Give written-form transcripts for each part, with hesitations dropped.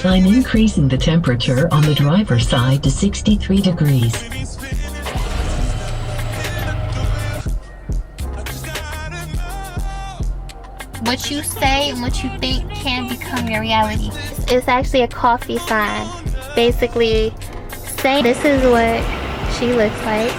I'm increasing the temperature on the driver's side to 63 degrees. What you say and what you think can become your reality. It's actually a coffee sign. Basically saying this is what she looks like.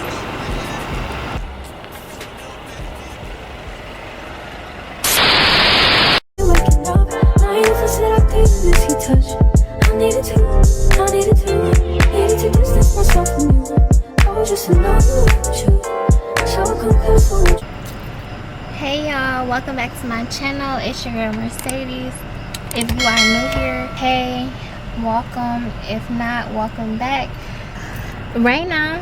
Hey y'all, welcome back to my channel. It's your girl Mercedes. If you are new here, hey, welcome. If not, welcome back. Right now,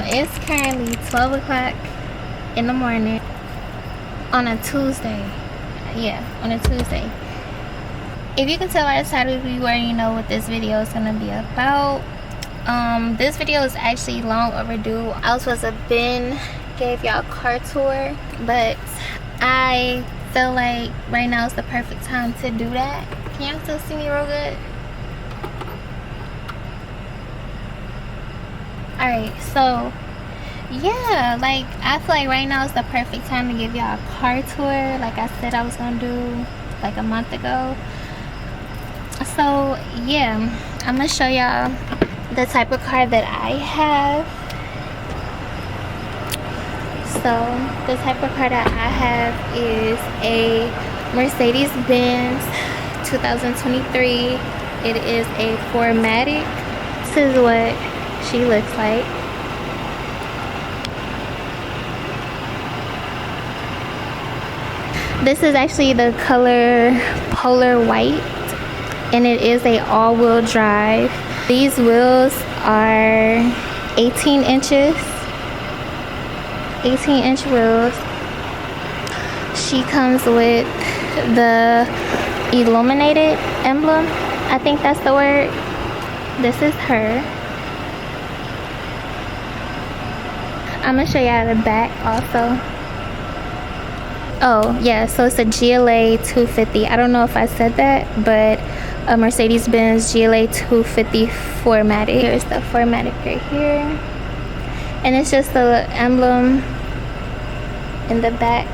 it's currently 12 o'clock in the morning on a Tuesday. Yeah, on a Tuesday. If you can tell by the title, you already know what this video is gonna be about. This video is actually long overdue. I was supposed to been gave y'all a car tour, but I feel like right now is the perfect time to do that. Can y'all still see me real good? Alright, so yeah, like I feel like right now is the perfect time to give y'all a car tour, like I said I was gonna do like a month ago. So yeah, I'm gonna show y'all the type of car that I have. So the type of car that I have is a Mercedes Benz 2023. It is a 4MATIC. This is what she looks like. This is actually the color Polar White, and it is a all-wheel drive. These wheels are 18 inches. 18-inch wheels. She comes with the illuminated emblem. I think that's the word. This is her. I'm gonna show y'all the back also. Oh yeah, so it's a GLA 250. I don't know if I said that, but a Mercedes-Benz GLA 250 4MATIC. Here's the 4MATIC right here, and it's just the emblem in the back.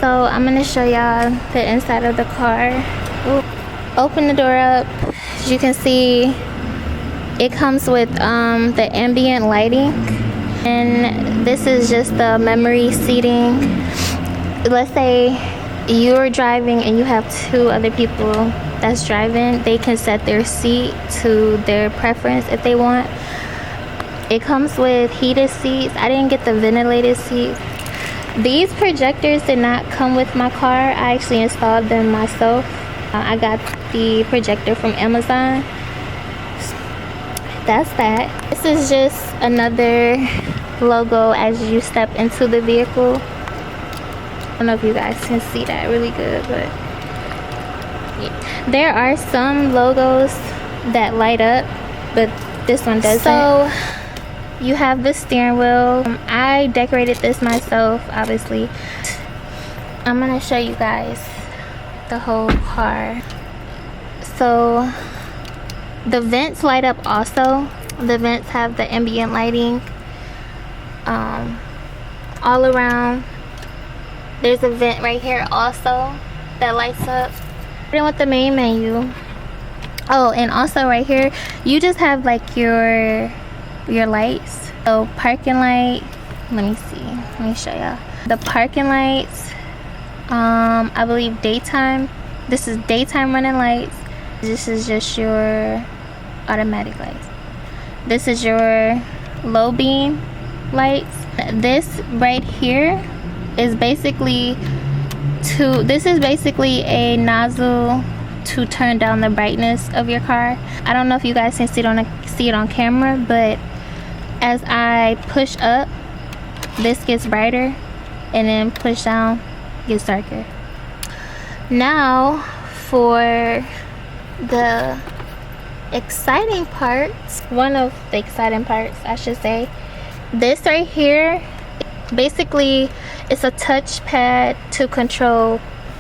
So I'm gonna show y'all the inside of the car. Ooh. Open the door up. As you can see, it comes with the ambient lighting, and this is just the memory seating. Let's say you're driving and you have two other people that's driving, they can set their seat to their preference if they want. It comes with heated seats. I didn't get the ventilated seats. These projectors did not come with my car. I actually installed them myself. I got the projector from Amazon. That's that. This is just another logo as you step into the vehicle. I don't know if you guys can see that really good, but yeah. There are some logos that light up, but this one doesn't. So you have the steering wheel. I decorated this myself, obviously. I'm gonna show you guys the whole car. So the vents light up also. The vents have the ambient lighting all around. There's a vent right here also that lights up. Then with the main menu. Oh, and also right here, you just have like your lights. So parking light, let me see, let me show y'all the parking lights. I believe daytime, this is daytime running lights. This is just your automatic lights. This is your low beam lights. This right here is basically a nozzle to turn down the brightness of your car. I don't know if you guys can see it on camera, but as I push up, this gets brighter, and then push down, gets darker. Now for the exciting parts, one of the exciting parts I should say, this right here, basically it's a touchpad to control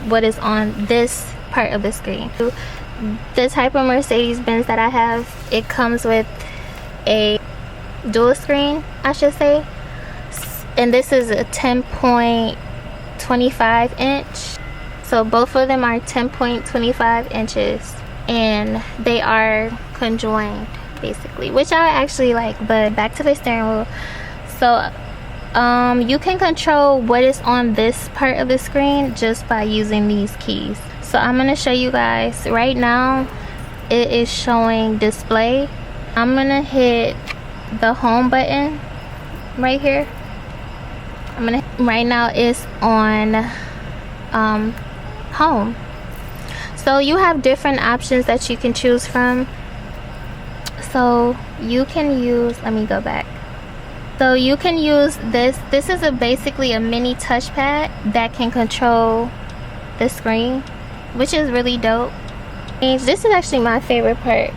what is on this part of the screen. the type of Mercedes-Benz that I have, it comes with a dual screen, I should say, and this is a 10.25 inch. So both of them are 10.25 inches, and they are conjoined basically, which I actually like. But back to the steering wheel. So you can control what is on this part of the screen just by using these keys. So I'm going to show you guys right now. It is showing display. I'm going to hit the home button right here. Right now it's on home. So you have different options that you can choose from. So you can use, let me go back. So you can use this. This is basically a mini touchpad that can control the screen, which is really dope. This is actually my favorite part.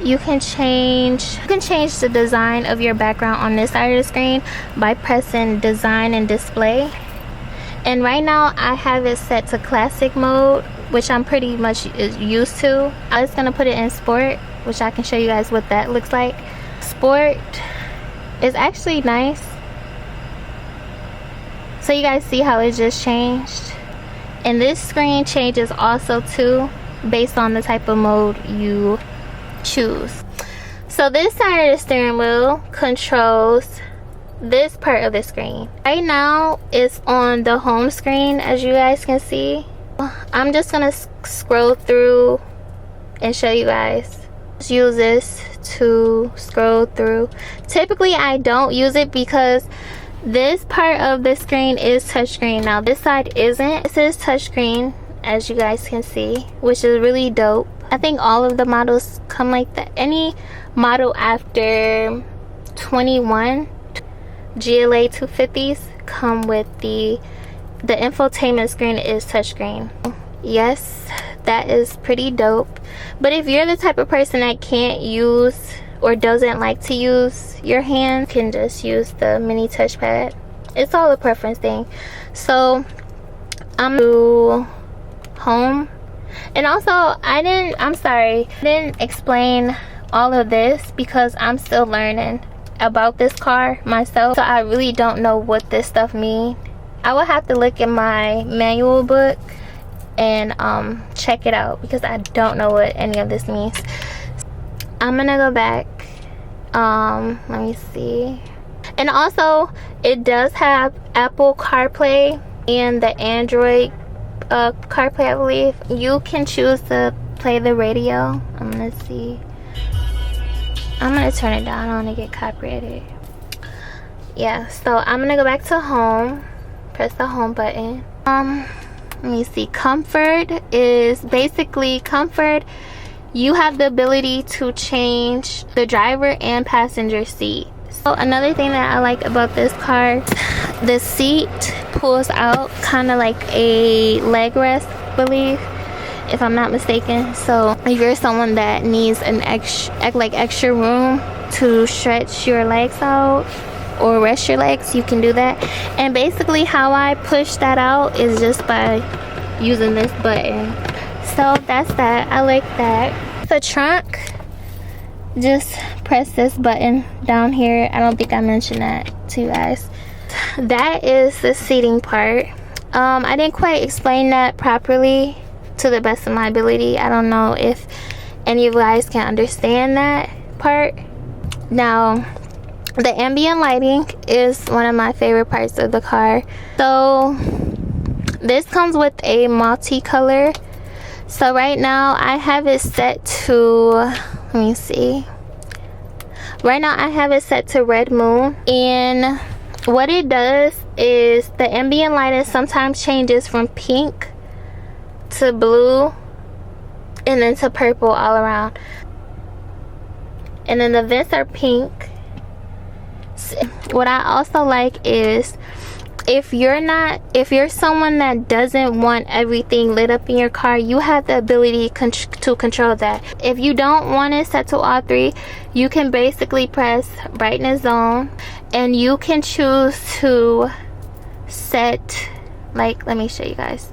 You can change the design of your background on this side of the screen by pressing design and display. And right now I have it set to classic mode, which I'm pretty much used to. I'm just gonna put it in sport, which I can show you guys what that looks like. Sport is actually nice. So you guys see how it just changed, and this screen changes also too based on the type of mode you choose. So this side of the steering wheel controls this part of the screen. Right now it's on the home screen, as you guys can see. I'm just gonna scroll through and show you guys. Just use this to scroll through. Typically I don't use it because this part of the screen is touchscreen. Now this side isn't. This is touchscreen, as you guys can see, which is really dope. I think all of the models come like that. Any model after 21 GLA 250s come with the infotainment screen is touchscreen. Yes, that is pretty dope. But if you're the type of person that can't use or doesn't like to use your hand, you can just use the mini touchpad. It's all a preference thing. So I'm to home. And also I didn't explain all of this because I'm still learning about this car myself, so I really don't know what this stuff means. I will have to look in my manual book and check it out because I don't know what any of this means. I'm gonna go back. Let me see. And also it does have Apple CarPlay and the Android CarPlay, I believe. You can choose to play the radio. I'm gonna see. I'm gonna turn it down. I don't want to get copyrighted. Yeah, so I'm gonna go back to home. Press the home button. Let me see. Comfort is basically comfort. You have the ability to change the driver and passenger seat. So another thing that I like about this car, the seat pulls out kind of like a leg rest, I believe, if I'm not mistaken. So if you're someone that needs an extra room to stretch your legs out or rest your legs, you can do that. And basically how I push that out is just by using this button. So that's that. I like that. The trunk, just press this button down here. I don't think I mentioned that to you guys. That is the seating part. I didn't quite explain that properly to the best of my ability. I don't know if any of you guys can understand that part. Now the ambient lighting is one of my favorite parts of the car. So this comes with a multicolor. So right now I have it set to, let me see. Right now I have it set to Red Moon, and what it does is the ambient lighting sometimes changes from pink to blue and then to purple all around. And then the vents are pink. What I also like is if you're someone that doesn't want everything lit up in your car, you have the ability to control that. If you don't want it set to all three, you can basically press brightness zone, and you can choose to set, like, let me show you guys.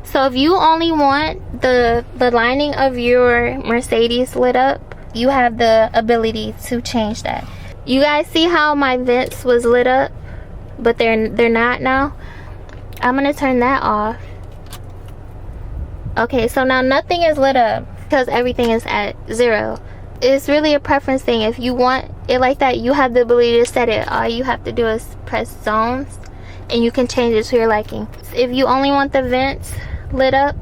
So So if you only want the lining of your Mercedes lit up, you have the ability to change that. You guys see how my vents was lit up, but they're not now? I'm gonna turn that off. Okay, so now nothing is lit up because everything is at 0. It's really a preference thing. If you want it like that, you have the ability to set it. All you have to do is press zones and you can change it to your liking. If you only want the vents lit up,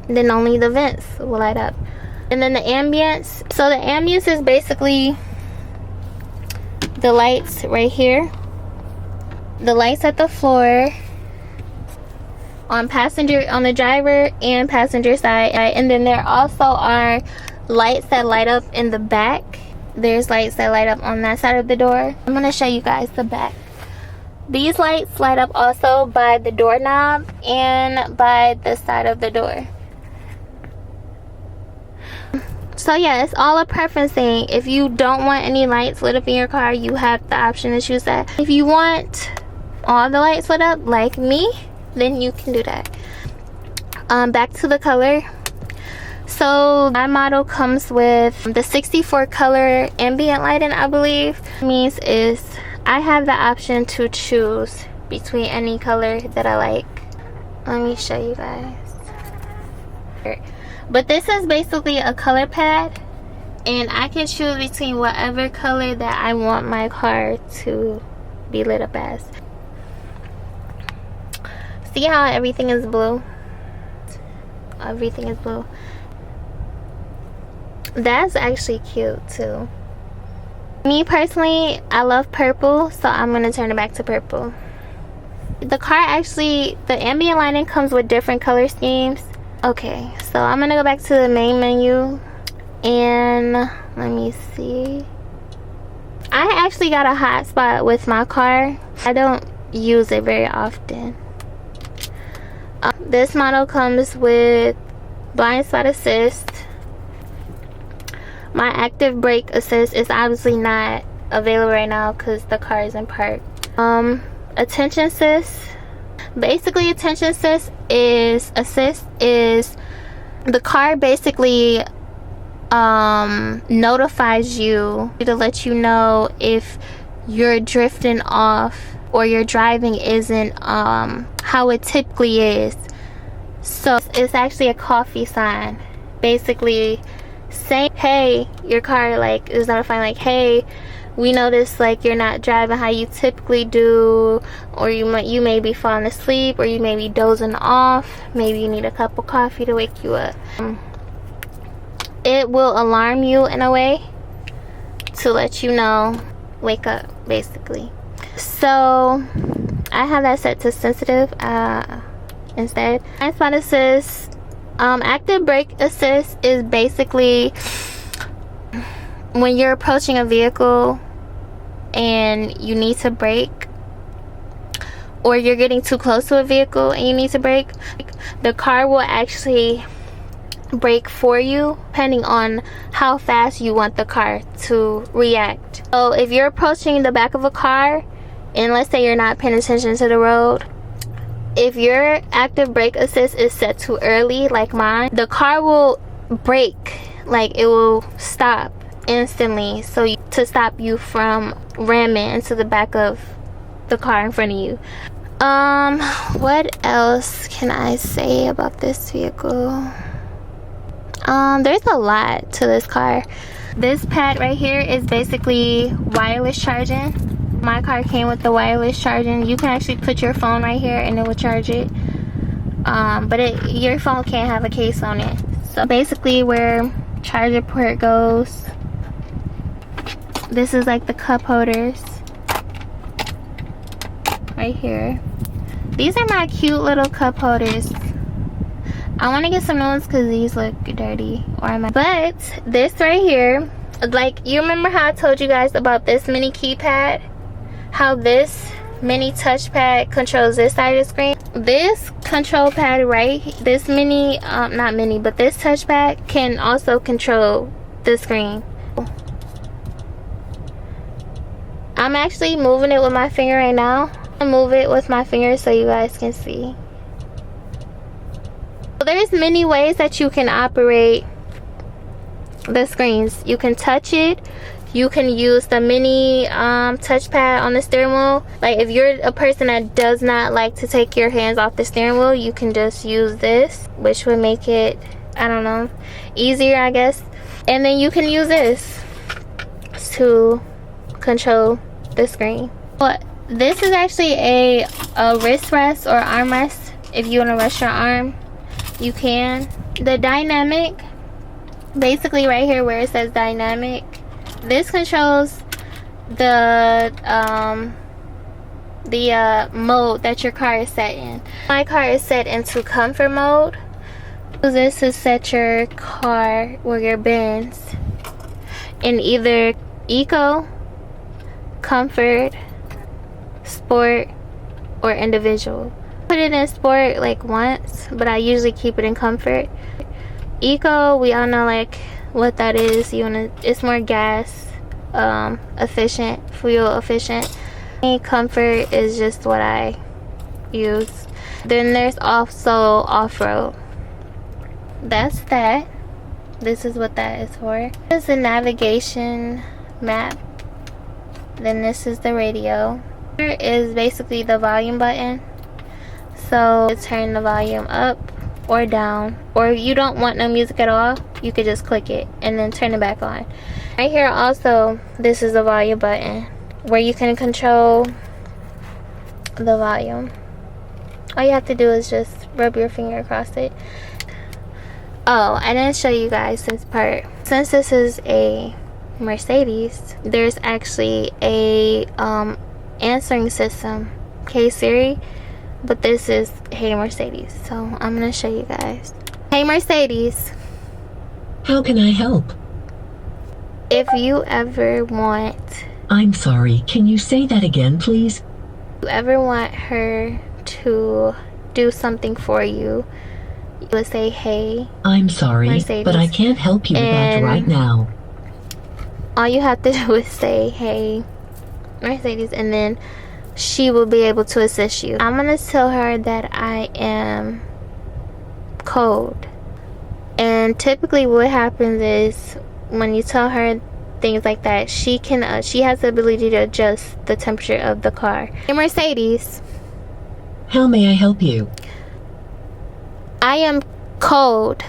then only the vents will light up. And then the ambience. So the ambience is basically the lights right here, the lights at the floor, on the driver and passenger side, and then there also are lights that light up in the back. There's lights that light up on that side of the door. I'm gonna show you guys the back. These lights light up also by the doorknob and by the side of the door. So yeah, it's all a preference thing. If you don't want any lights lit up in your car, you have the option to choose that. If you want all the lights lit up like me, then you can do that. Back to the color. So my model comes with the 64 color ambient lighting, I believe. Means is I have the option to choose between any color that I like. Let me show you guys. But this is basically a color pad, and I can choose between whatever color that I want my car to be lit up as. See how everything is blue? Everything is blue. That's actually cute too. Me personally, I love purple, so I'm gonna turn it back to purple. The car actually, the ambient lighting comes with different color schemes. Okay, so I'm gonna go back to the main menu and let me see. I actually got a hotspot with my car. I don't use it very often. This model comes with blind spot assist. My active brake assist is obviously not available right now because the car is in park. Attention assist. Basically, attention assist is the car basically notifies you to let you know if you're drifting off or your driving isn't how it typically is. So it's actually a coffee sign, basically saying, hey, your car like is notifying like, hey, we notice like you're not driving how you typically do, or you may be falling asleep, or you may be dozing off. Maybe you need a cup of coffee to wake you up. It will alarm you in a way to let you know, wake up, basically. So I have that set to sensitive instead. Blind spot assist. Active brake assist is basically when you're approaching a vehicle and you need to brake, or you're getting too close to a vehicle and you need to brake, the car will actually brake for you depending on how fast you want the car to react. So if you're approaching the back of a car and let's say you're not paying attention to the road, if your active brake assist is set too early like mine, the car will brake, like it will stop instantly to stop you from ramming into the back of the car in front of you. What else can I say about this vehicle? There's a lot to this car. This pad right here is basically wireless charging. My car came with the wireless charging. You can actually put your phone right here and it will charge it. But your phone can't have a case on it. So basically where charger port goes, this is like the cup holders right here. These are my cute little cup holders. I want to get some new ones because these look dirty. But this right here, like, you remember how I told you guys about this mini keypad? How this mini touchpad controls this side of the screen? This control pad this mini, not mini, but this touchpad can also control the screen. I'm actually moving it with my finger right now. I'll move it with my finger so you guys can see. there's many ways that you can operate the screens. You can touch it. You can use the mini touchpad on the steering wheel. Like if you're a person that does not like to take your hands off the steering wheel, you can just use this, which would make it, I don't know, easier, I guess. And then you can use this to control the screen. But this is actually a wrist rest or arm rest. If you want to rest your arm, you can. The dynamic, basically right here where it says dynamic, this controls the mode that your car is set in. My car is set into comfort mode. So this is set your car or your Benz in either eco, comfort, sport, or individual. Put it in sport like once, but I usually keep it in comfort. Eco, we all know like what that is. It's more gas efficient, fuel efficient. Comfort is just what I use. Then there's also off-road. That's that. This is what that is for. This is the navigation map. Then this is the radio. Here is basically the volume button. So turn the volume up or down, or if you don't want no music at all, you could just click it and then turn it back on. Right here also, this is the volume button where you can control the volume. All you have to do is just rub your finger across it. Oh, I didn't show you guys this part. Since this is a Mercedes, there's actually a answering system. Hey Siri, but this is Hey Mercedes. So I'm gonna show you guys. Hey Mercedes. How can I help? If you ever want... I'm sorry, can you say that again, please? If you ever want her to do something for you, you would say, hey, I'm sorry, Mercedes. but I can't help you with that right now. All you have to do is say, hey, Mercedes, and then she will be able to assist you. I'm gonna tell her that I am cold. And typically what happens is when you tell her things like that, she has the ability to adjust the temperature of the car. Hey Mercedes. How may I help you? I am cold.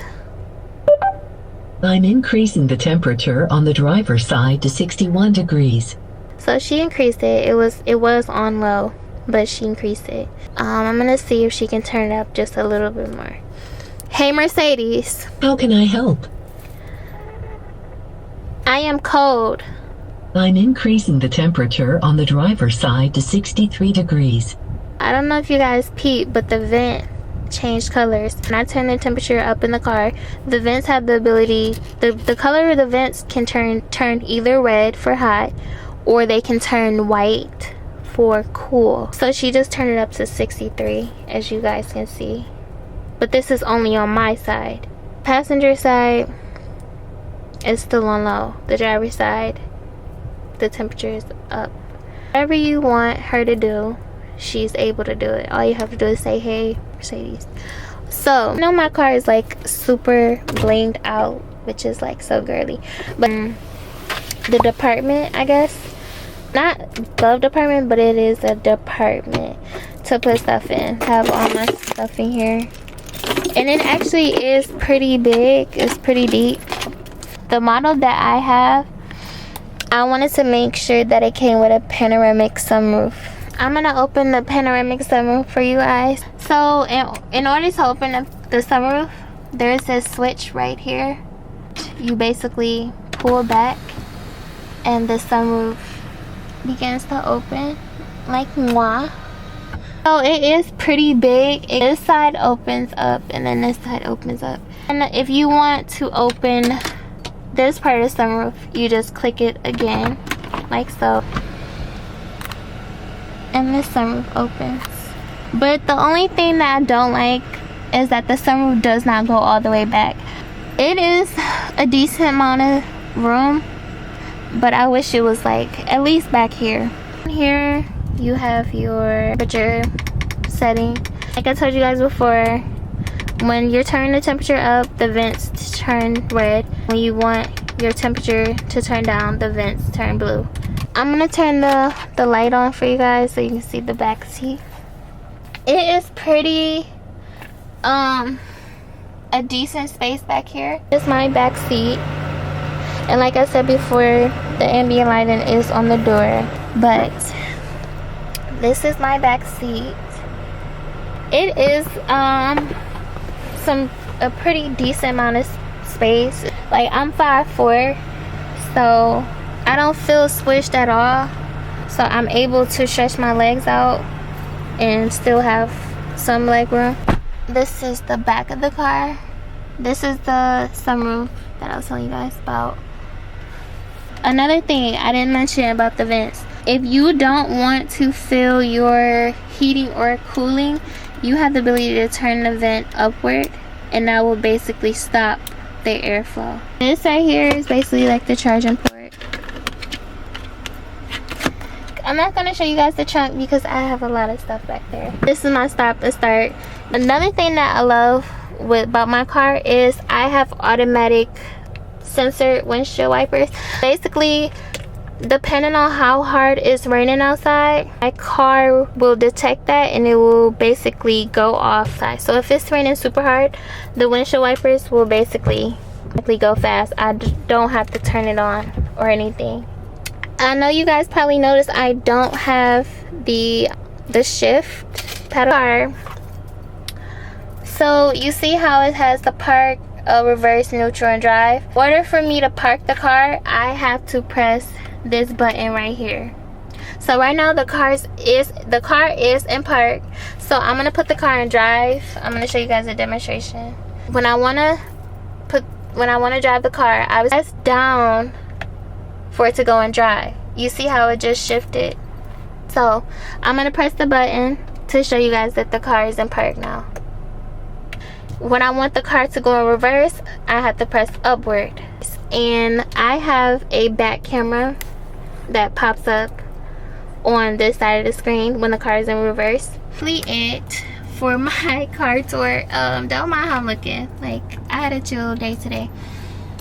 I'm increasing the temperature on the driver's side to 61 degrees. So she increased it. It was on low, but she increased it. I'm gonna see if she can turn it up just a little bit more. Hey Mercedes. How can I help? I am cold. I'm increasing the temperature on the driver's side to 63 degrees. I don't know if you guys peep, but the vent changed colors. When I turn the temperature up in the car, the vents have the ability, the color of the vents can turn either red for hot, or they can turn white for cool. So she just turned it up to 63, as you guys can see. But this is only on my side. Passenger side is still on low. The driver's side, the temperature is up. Whatever you want her to do, she's able to do it. All you have to do is say, hey Mercedes. So I know my car is like super blinged out, which is like so girly, but the department, I guess, not glove department, but it is a department to put stuff in. I have all my stuff in here, and it actually is pretty big. It's pretty deep. The model that I have, I wanted to make sure that it came with a panoramic sunroof. I'm gonna open the panoramic sunroof for you guys. So in order to open the sunroof, there's a switch right here. You basically pull back and the sunroof begins to open like moi. So it is pretty big. This side opens up and then this side opens up. And if you want to open this part of the sunroof, you just click it again like so, and the sunroof opens. But the only thing that I don't like is that the sunroof does not go all the way back. It is a decent amount of room, but I wish it was like at least back here. Here you have your temperature setting. Like I told you guys before, When you're turning the temperature up, the vents turn red. When you want your temperature to turn down, the vents turn blue. I'm gonna turn the light on for you guys so you can see the back seat. It is pretty a decent space back here. This is my back seat, and like I said before, the ambient lighting is on the door, but this is my back seat. It is a pretty decent amount of space. Like, I'm 5'4", so I don't feel squished at all, so I'm able to stretch my legs out and still have some leg room. This is the back of the car. This is the sunroof that I was telling you guys about. Another thing I didn't mention about the vents, if you don't want to feel your heating or cooling, you have the ability to turn the vent upward, and that will basically stop the airflow. This right here is basically like the charging port. I'm not going to show you guys the trunk because I have a lot of stuff back there. This is my stop and start. Another thing that I love about my car is I have automatic sensor windshield wipers. Basically, depending on how hard it's raining outside, my car will detect that and it will basically go off. So if it's raining super hard, the windshield wipers will basically go fast. I don't have to turn it on or anything. I know you guys probably noticed I don't have the shift pedal. So you see how it has the park, reverse, neutral, and drive. In order for me to park the car, I have to press this button right here. So right now the car is in park, so I'm gonna put the car in drive. I'm gonna show you guys a demonstration. When I wanna drive the car, I press down for it to go in drive. You see how it just shifted? So I'm gonna press the button to show you guys that the car is in park now. When I want the car to go in reverse, I have to press upward. And I have a back camera that pops up on this side of the screen when the car is in reverse. That's it for my car tour. Don't mind how I'm looking. Like, I had a chill day today.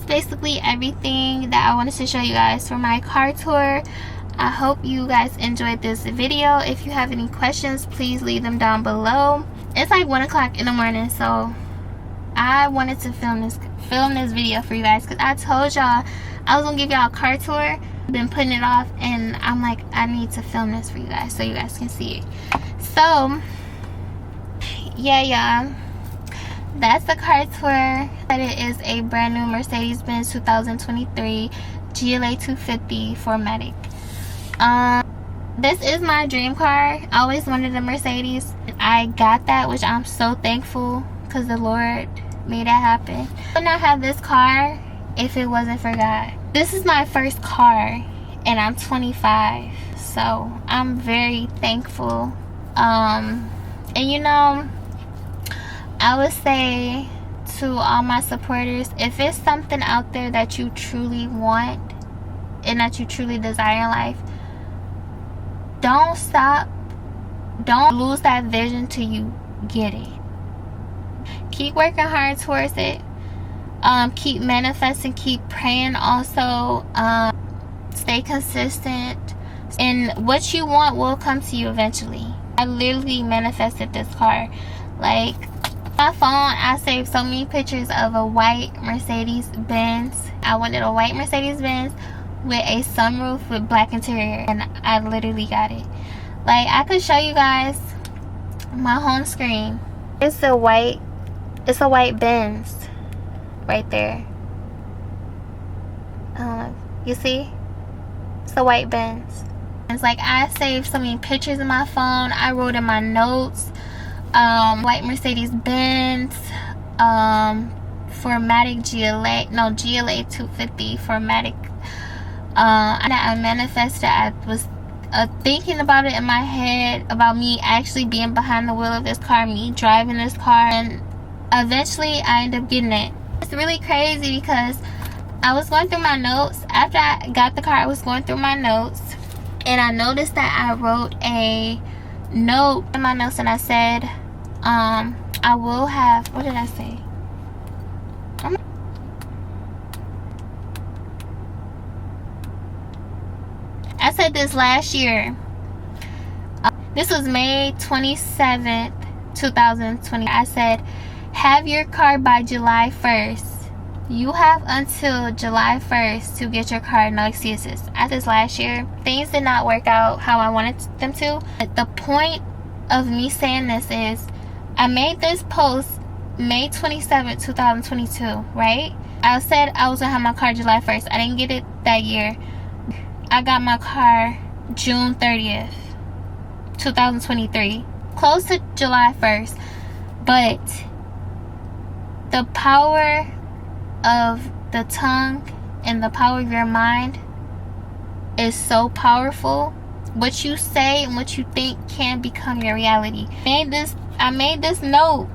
Basically everything that I wanted to show you guys for my car tour. I hope you guys enjoyed this video. If you have any questions, please leave them down below. It's like 1 o'clock in the morning, so I wanted to film this video for you guys because I told y'all I was gonna give y'all a car tour. I've been putting it off, and I'm like, I need to film this for you guys so you guys can see it. So yeah, y'all, that's the car tour. It is a brand new Mercedes-Benz 2023 GLA 250 4MATIC. This is my dream car. I always wanted a Mercedes. I got that, which I'm so thankful because the Lord made that happen. I would not have this car if it wasn't for God. This is my first car and I'm 25, so I'm very thankful. And you know, I would say to all my supporters, if it's something out there that you truly want and that you truly desire in life, don't stop. Don't lose that vision till you get it. Keep working hard towards it. Keep manifesting, keep praying also. Stay consistent, and what you want will come to you eventually. I literally manifested this car. Like, my phone, I saved so many pictures of a white Mercedes-Benz. I wanted a white Mercedes-Benz with a sunroof with black interior, and I literally got it. Like, I could show you guys my home screen. It's a white Benz right there. You see? It's a white Benz. It's like, I saved so many pictures in my phone. I wrote in my notes, white Mercedes-Benz, 4MATIC GLA 250 4MATIC. And I manifested. I was thinking about it in my head, about me actually being behind the wheel of this car, me driving this car, and eventually I ended up getting it. It's really crazy because I was going through my notes. After I got the car, I was going through my notes, and I noticed that I wrote a note in my notes, and I said, I I will have, what did I say? I said this last year. This was May 27th, 2020. I said, have your car by July 1st. You have until July 1st to get your car, no excuses. At this last year, things did not work out how I wanted them to. But the point of me saying this is, I made this post May 27th, 2022, right? I said I was gonna have my car July 1st. I didn't get it that year. I got my car June 30th, 2023. Close to July 1st. But the power of the tongue and the power of your mind is so powerful. What you say and what you think can become your reality. I made this note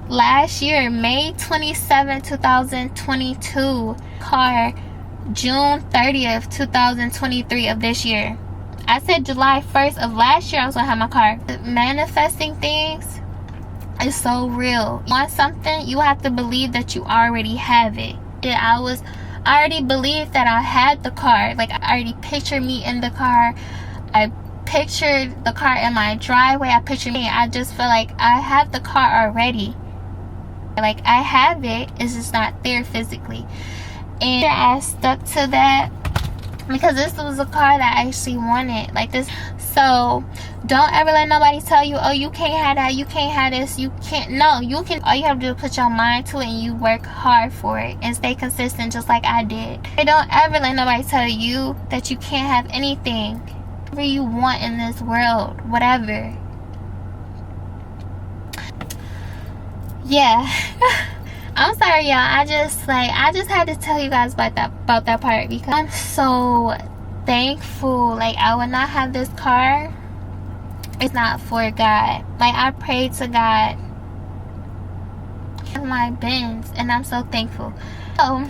last year, May 27, 2022. Car June 30th, 2023 of this year. I said July 1st of last year I was gonna have my car. Manifesting things is so real. You want something, you have to believe that you already have it. I already believed that I had the car. Like, I already pictured me in the car. I pictured the car in my driveway. I pictured me. I just feel like I have the car already. Like, I have it. It's just not there physically. And I stuck to that because this was a car that I actually wanted. Like this. So don't ever let nobody tell you, oh, you can't have that, you can't have this, you can't. No, you can. All you have to do is put your mind to it and you work hard for it and stay consistent just like I did. And don't ever let nobody tell you that you can't have anything. Whatever you want in this world, whatever. Yeah. I'm sorry, y'all. I just had to tell you guys about that part because I'm so thankful. Like, I would not have this car. It's not for God. Like, I prayed to God. My Benz, and I'm so thankful. So,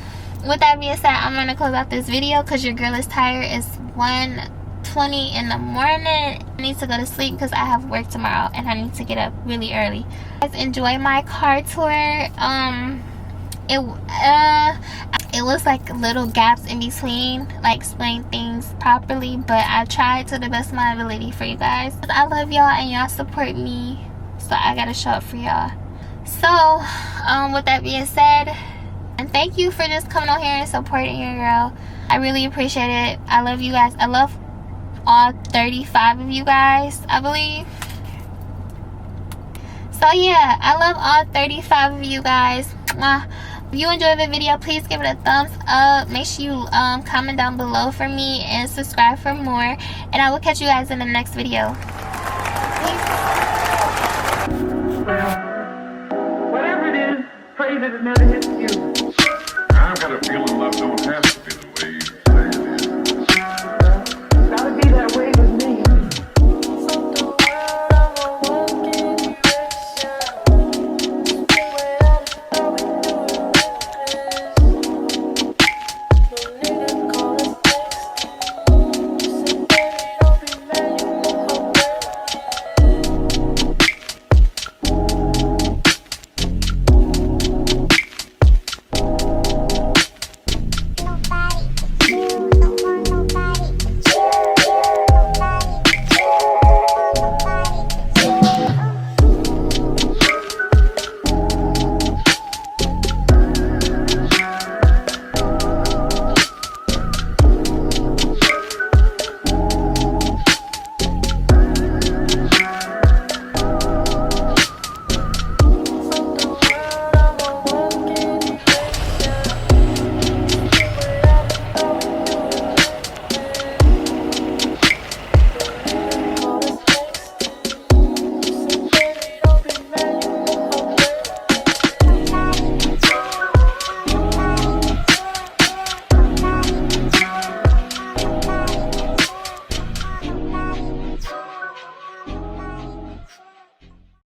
with that being said, I'm gonna close out this video because your girl is tired. It's 1:20 in the morning. I need to go to sleep because I have work tomorrow and I need to get up really early. Guys, enjoy my car tour. It was like little gaps in between, like explain things properly, but I tried to the best of my ability for you guys. I love y'all and y'all support me, so I gotta show up for y'all. So with that being said, and thank you for just coming on here and supporting your girl. I really appreciate it. I love you guys. I love all 35 of you guys, I believe. So yeah, I love all 35 of you guys. If you enjoyed the video, please give it a thumbs up. Make sure you comment down below for me and subscribe for more. And I will catch you guys in the next video.